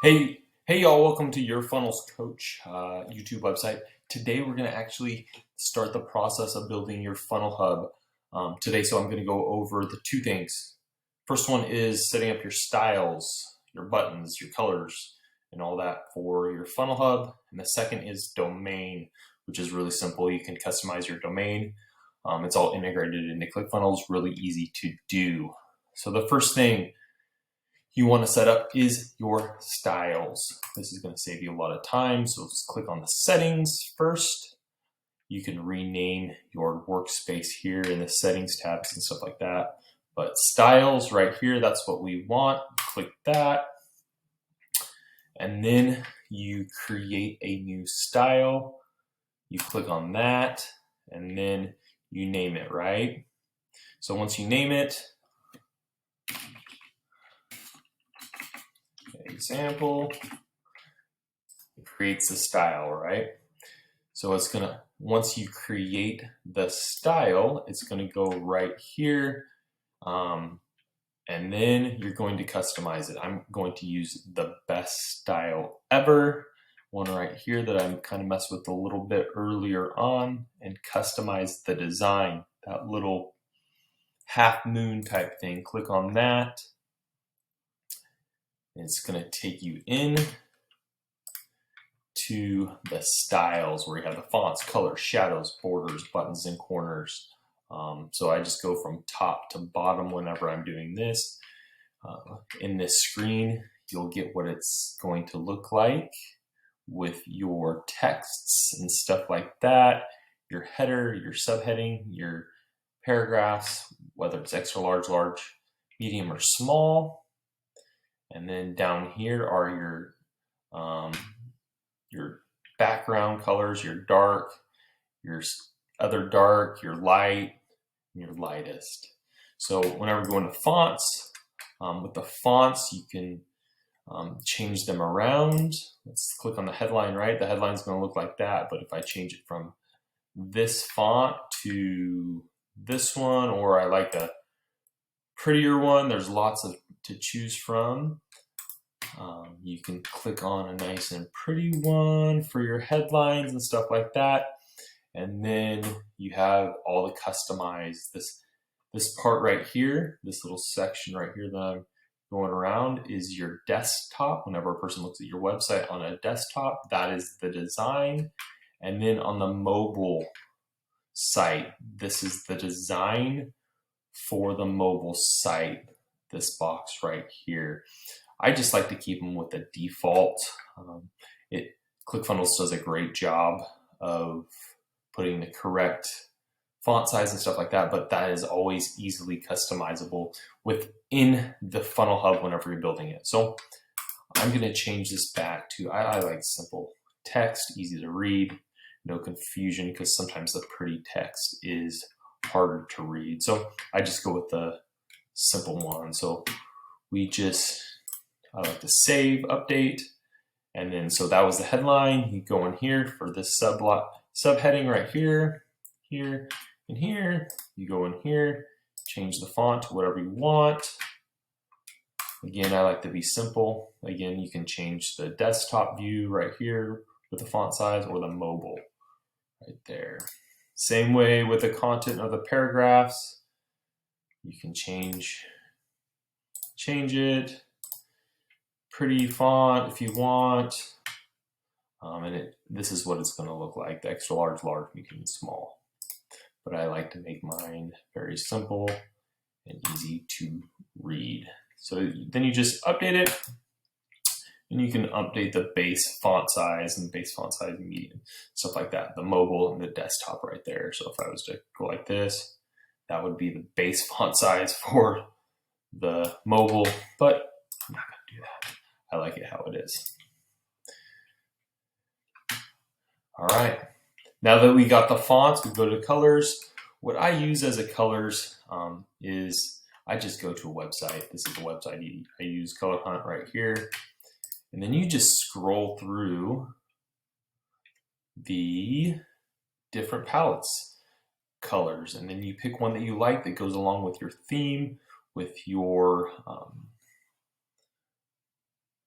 Hey y'all, welcome to Your Funnels Coach YouTube website. Today we're going to actually start the process of building your funnel hub today. So I'm going to go over the two things. First one is setting up your styles, your buttons, your colors, and all that for your funnel hub. And the second is domain, which is really simple. You can customize your domain. It's all integrated into ClickFunnels, really easy to do. So the first thing you want to set up is your styles. This is going to save you a lot of time. So just click on the settings first. You can rename your workspace here in the settings tabs and stuff like that. But styles right here, that's what we want. Click that. And then you create a new style. You click on that and then you name it, right? So once you name it, example, it creates the style, right? So it's gonna, once you create the style, it's gonna go right here, and then you're going to customize it. I'm going to use the best style ever, one right here that I kind of messed with a little bit earlier on, and customize the design, that little half moon type thing. Click on that. It's going to take you in to the styles where you have the fonts, colors, shadows, borders, buttons, and corners. So I just go from top to bottom whenever I'm doing this. In this screen, you'll get what it's going to look like with your texts and stuff like that, your header, your subheading, your paragraphs, whether it's extra large, large, medium, or small. And then down here are your background colors, your dark, your other dark, your light, and your lightest. So whenever we go into fonts, with the fonts, you can change them around. Let's click on the headline, right? The headline's going to look like that, but if I change it from this font to this one, or I like a prettier one, there's lots to choose from. You can click on a nice and pretty one for your headlines and stuff like that. And then you have all the customized, this part right here, this little section right here that I'm going around is your desktop. Whenever a person looks at your website on a desktop, that is the design. And then on the mobile site, this is the design for the mobile site, this box right here. I just like to keep them with the default. ClickFunnels does a great job of putting the correct font size and stuff like that, but that is always easily customizable within the funnel hub whenever you're building it. So I'm going to change this back to, I like simple text, easy to read, no confusion, because sometimes the pretty text is harder to read. So I just go with the simple one. So I like to save, update, and then so that was the headline. You go in here for this subheading right here, here, and here. You go in here, change the font to whatever you want. Again, I like to be simple. Again, you can change the desktop view right here with the font size, or the mobile right there. Same way with the content of the paragraphs. You can change it. Pretty font if you want. And this is what it's going to look like, the extra large, medium, and small. But I like to make mine very simple and easy to read. So then you just update it, and you can update the base font size and medium, stuff like that, the mobile and the desktop right there. So if I was to go like this, that would be the base font size for the mobile, but I'm not going to do that. I like it how it is. All right, now that we got the fonts, we go to colors. What I use as a colors is I just go to a website. This is a website I use, Color Hunt right here. And then you just scroll through the different palettes, colors, and then you pick one that you like that goes along with your theme, with your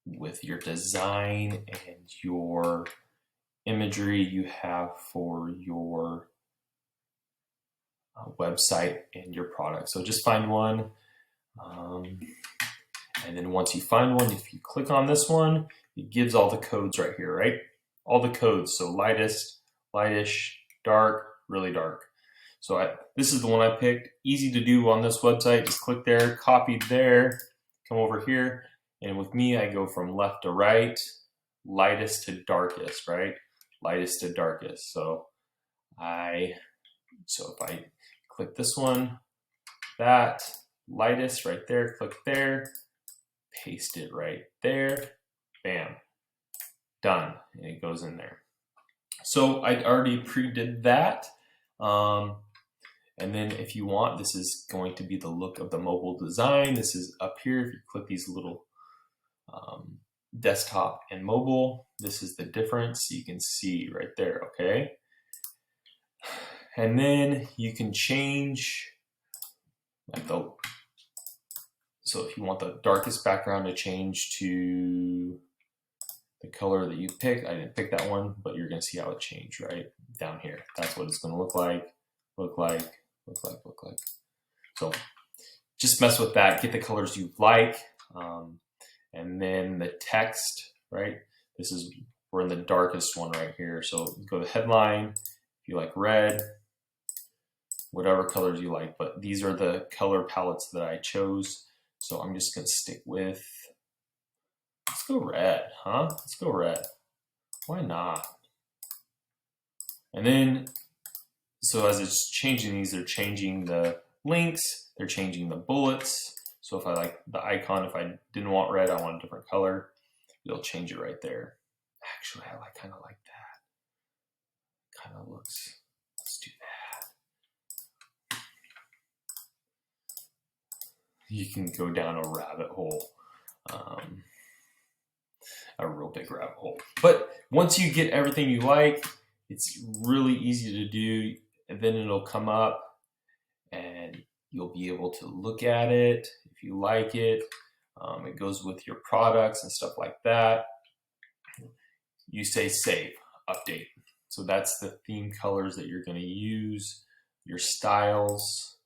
with your design and your imagery you have for your website and your product. So just find one. And then once you find one, if you click on this one, it gives all the codes right here, right? All the codes. So lightest, lightish, dark, really dark. So this is the one I picked. Easy to do on this website. Just click there, copy there, come over here. And with me, I go from left to right, lightest to darkest, right? Lightest to darkest. So if I click this one, that, lightest right there, click there, paste it right there, bam, done, and it goes in there. So I already pre-did that. And then if you want, this is going to be the look of the mobile design. This is up here. If you click these little desktop and mobile, this is the difference. You can see right there, okay? And then you can change like so if you want the darkest background to change to the color that you pick, I didn't pick that one, but you're gonna see how it changed right down here. That's what it's gonna look like. So just mess with that, get the colors you like. And then the text, right? We're in the darkest one right here. So go to headline, if you like red, whatever colors you like, but these are the color palettes that I chose. So I'm just gonna stick with, let's go red, huh? Let's go red. Why not? And then, so as it's changing these, they're changing the links, they're changing the bullets. So if I like the icon, if I didn't want red, I want a different color, it'll change it right there. Actually, I kind of like that. Kind of looks, let's do that. You can go down a rabbit hole, a real big rabbit hole. But once you get everything you like, it's really easy to do. And then it'll come up and you'll be able to look at it if you like it. It goes with your products and stuff like that. You say save, update. So that's the theme colors that you're going to use, your styles.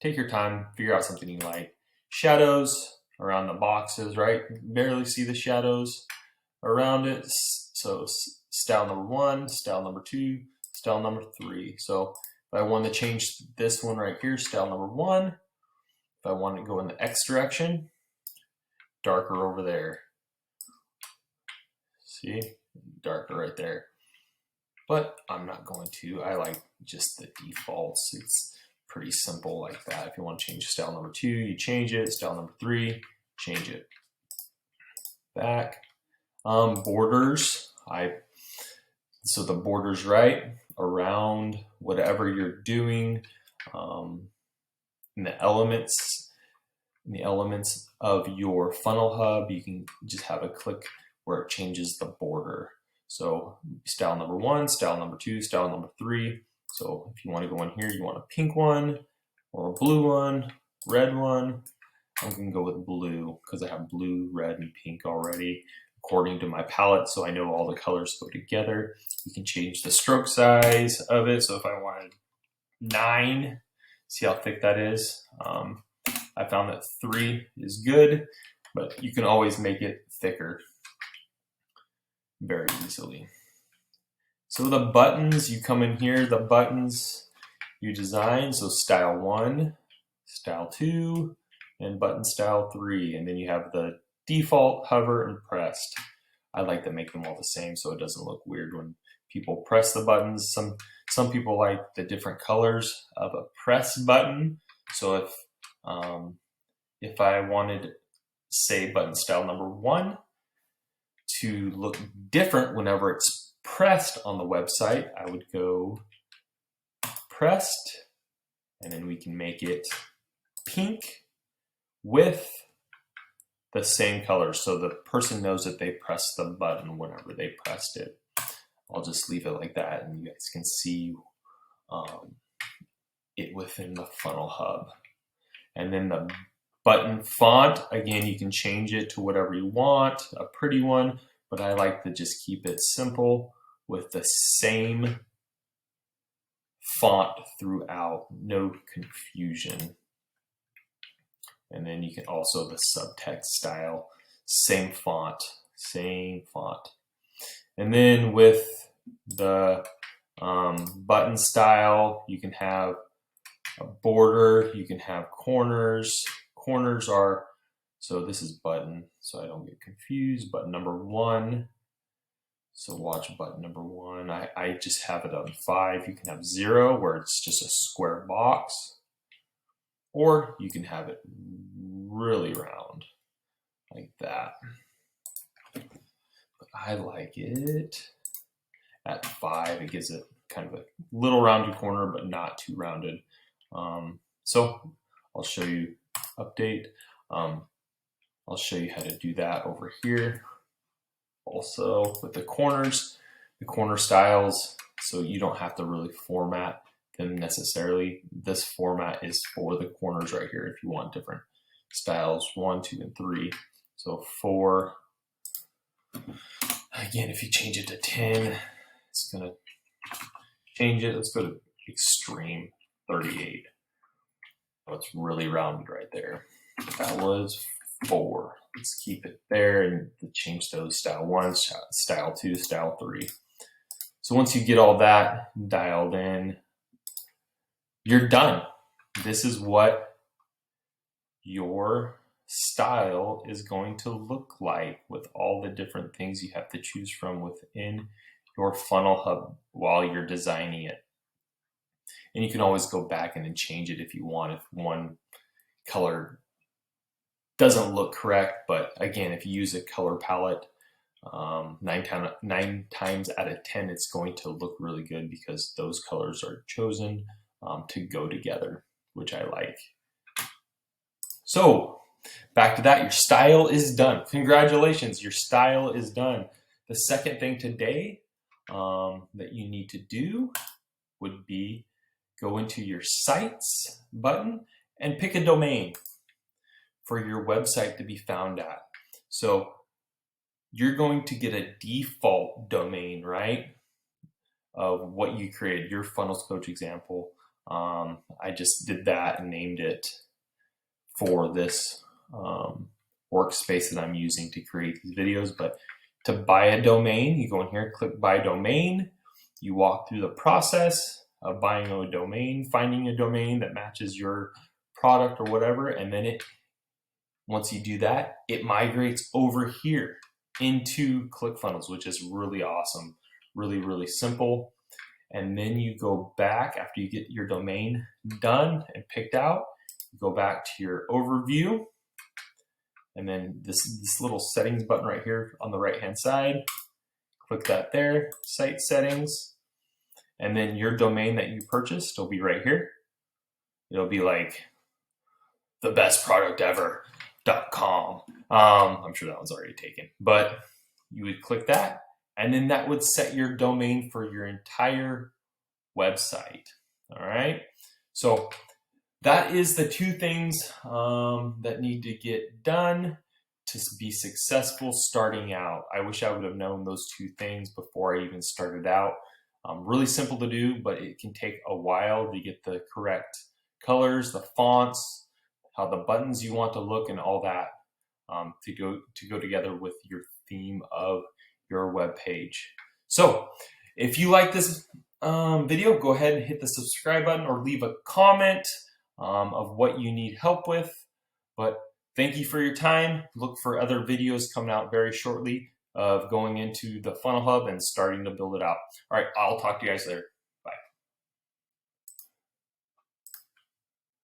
Take your time, figure out something you like. Shadows around the boxes, right? Barely see the shadows around it. So style number 1, style number 2, style number 3. So if I want to change this one right here, style number 1, if I want to go in the X direction, darker over there. See? Darker right there. But I'm not going to. I like just the defaults. It's pretty simple like that. If you want to change style number 2, you change it. Style number 3, change it. Back. Borders. So the borders right around whatever you're doing. In the elements of your funnel hub, you can just have a click where it changes the border. So style number 1, style number 2, style number 3. So if you want to go in here, you want a pink one or a blue one, red one. I'm going to go with blue because I have blue, red, and pink already according to my palette, so I know all the colors go together. You can change the stroke size of it. So if I wanted 9, see how thick that is. I found that 3 is good, but you can always make it thicker very easily. So the buttons, you come in here, the buttons you design. So style 1, style 2, and button style 3. And then you have the default, hover, and pressed. I like to make them all the same so it doesn't look weird when people press the buttons. Some people like the different colors of a press button. So if I wanted, say, button style number 1 to look different whenever it's pressed on the website, I would go pressed, and then we can make it pink with the same color so the person knows that they pressed the button whenever they pressed it. I'll just leave it like that, and you guys can see it within the funnel hub. And then the Button font, again, you can change it to whatever you want, a pretty one, but I like to just keep it simple with the same font throughout, no confusion. And then you can also the subtext style, same font. And then with the button style, you can have a border, you can have corners. Corners are, so this is button, so I don't get confused, button number 1. So watch button number 1. I just have it on 5. You can have 0 where it's just a square box, or you can have it really round like that. But I like it at 5. It gives it kind of a little rounded corner, but not too rounded. So I'll show you update. I'll show you how to do that over here. Also with the corners, the corner styles, so you don't have to really format them necessarily. This format is for the corners right here if you want different styles, 1, 2, and 3. So 4, again, if you change it to 10, it's gonna change it. Let's go to extreme 38. Oh, it's really rounded right there. That was 4. Let's keep it there and change those style 1, style 2, style 3. So once you get all that dialed in, you're done. This is what your style is going to look like with all the different things you have to choose from within your funnel hub while you're designing it. And you can always go back and then change it if you want, if one color doesn't look correct. But again, if you use a color palette, 9 times out of 10, it's going to look really good because those colors are chosen to go together, which I like. So back to that, your style is done. Congratulations, your style is done. The second thing today that you need to do would be go into your sites button and pick a domain for your website to be found at. So you're going to get a default domain, right, of what you created, your funnels coach example. I just did that and named it for this workspace that I'm using to create these videos. But to buy a domain, you go in here, click buy domain. You walk through the process of buying a domain, finding a domain that matches your product or whatever. And then once you do that, it migrates over here into ClickFunnels, which is really awesome, really, really simple. And then you go back after you get your domain done and picked out, you go back to your overview. And then this little settings button right here on the right-hand side, click that there, site settings. And then your domain that you purchased will be right here. It'll be like thebestproductever.com. I'm sure that one's already taken, but you would click that, and then that would set your domain for your entire website. All right. So that is the 2 things that need to get done to be successful starting out. I wish I would have known those 2 things before I even started out. Really simple to do, but it can take a while to get the correct colors, the fonts, how the buttons you want to look, and all that to go together with your theme of your web page. So if you like this video, go ahead and hit the subscribe button or leave a comment of what you need help with. But thank you for your time. Look for other videos coming out very shortly of going into the Funnel Hub and starting to build it out. All right, I'll talk to you guys later.